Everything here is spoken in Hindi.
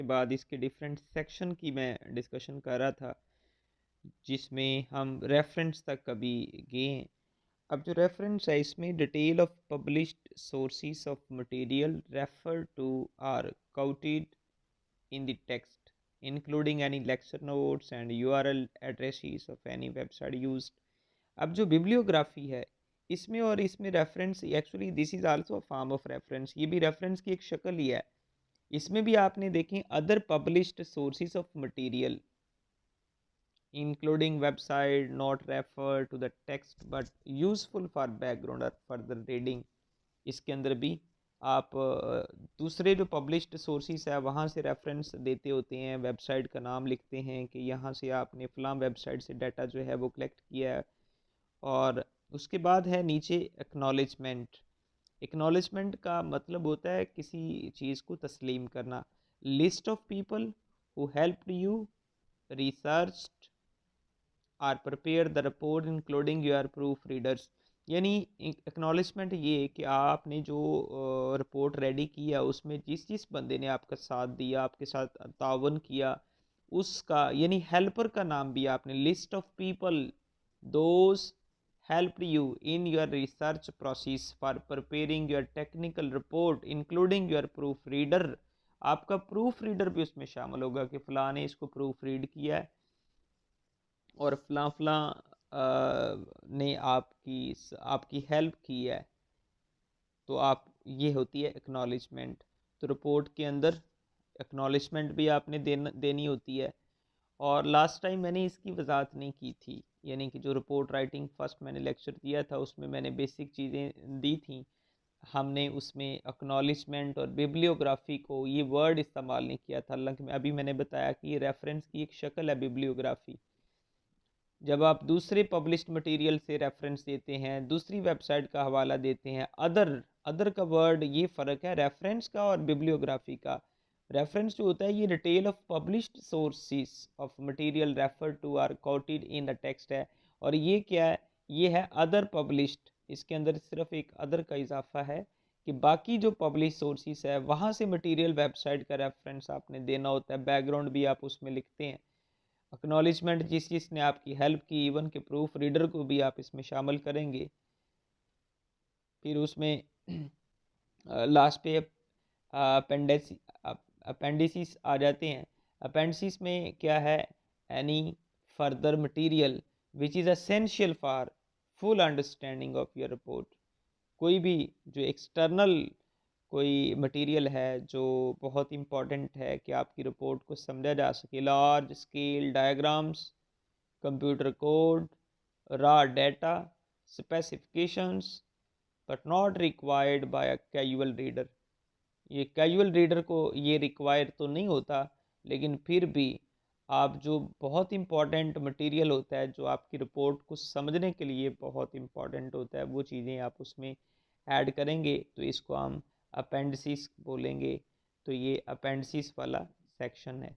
के बाद इसके डिफरेंट सेक्शन की मैं डिस्कशन कर रहा था, जिसमें हम रेफरेंस तक कभी गए हैं। अब जो रेफरेंस है इसमें detail of published sources of material refer to or quoted in the text, including any lecture notes and URL addresses of any website used. अब जो बिब्लियोग्राफी है इसमें और इसमें reference, actually this is also a form of reference, ये भी रेफरेंस की एक शक्ल ही है। इसमें भी आपने देखें other published sources of material including website not refer to the text but useful for background और फर्दर रीडिंग। इसके अंदर भी आप दूसरे जो पब्लिश्ड सोर्सेस है वहाँ से रेफरेंस देते होते हैं, वेबसाइट का नाम लिखते हैं कि यहाँ से आपने फ़लाँ वेबसाइट से डाटा जो है वो कलेक्ट किया है। और उसके बाद है नीचे एक्नॉलेजमेंट। एक्नॉलेजमेंट का मतलब होता है किसी चीज़ को तस्लीम करना। List of people who helped you research or prepare the report including your proof readers. यानी एक्नॉलेजमेंट ये कि आपने जो रिपोर्ट रेडी किया उसमें जिस जिस बंदे ने आपका साथ दिया, आपके साथ तावन किया, उसका यानी हेल्पर का नाम भी आपने, list of people those helped you in your research process for preparing your technical report including your proof reader. आपका प्रूफ रीडर भी उसमें शामिल होगा कि फ़लाँ ने इसको प्रूफ रीड किया है और फलां फलां ने आपकी हेल्प की है। तो आप, ये होती है एक्नॉलेजमेंट। तो रिपोर्ट के अंदर एक्नॉलेजमेंट भी आपने देनी होती है। और लास्ट टाइम मैंने इसकी वजाहत नहीं की थी, यानी कि जो रिपोर्ट राइटिंग फर्स्ट मैंने लेक्चर दिया था उसमें मैंने बेसिक चीज़ें दी थी। हमने उसमें एक्नॉलेजमेंट और बिब्लियोग्राफी को ये वर्ड इस्तेमाल नहीं किया था, हालांकि अभी मैंने बताया कि ये रेफरेंस की एक शक्ल है बिब्लियोग्राफी। जब आप दूसरे पब्लिश्ड मटेरियल से रेफरेंस देते हैं, दूसरी वेबसाइट का हवाला देते हैं, अदर का वर्ड, ये फ़र्क है रेफरेंस का और बिब्लियोग्राफी का। रेफरेंस जो होता है ये detail of published sources of material refer to or quoted in the text है। और ये क्या है, ये है अदर पब्लिश्ड। इसके अंदर सिर्फ एक अदर का इजाफा है कि बाकी जो पब्लिश सोर्सेस है वहाँ से मटेरियल वेबसाइट का रेफरेंस आपने देना होता है, बैकग्राउंड भी आप उसमें लिखते हैं। एक्नॉलेजमेंट जिस जिसने आपकी हेल्प की, इवन के प्रूफ रीडर को भी आप इसमें शामिल करेंगे। फिर उसमें लास्ट पे अपेंडिसिस आ जाते हैं। अपेंडिसिस में क्या है, any further material which is essential for full understanding of your report. कोई भी जो एक्सटर्नल कोई मटेरियल है जो बहुत इम्पॉर्टेंट है कि आपकी रिपोर्ट को समझा जा सके, large scale diagrams, computer code, raw data, specifications, but not required by a casual reader. ये कैजुअल रीडर को ये रिक्वायर तो नहीं होता, लेकिन फिर भी आप जो बहुत इम्पॉर्टेंट मटेरियल होता है जो आपकी रिपोर्ट को समझने के लिए बहुत इम्पॉर्टेंट होता है, वो चीज़ें आप उसमें ऐड करेंगे तो इसको हम अपेंडिसिस बोलेंगे। तो ये अपेंडिसिस वाला सेक्शन है।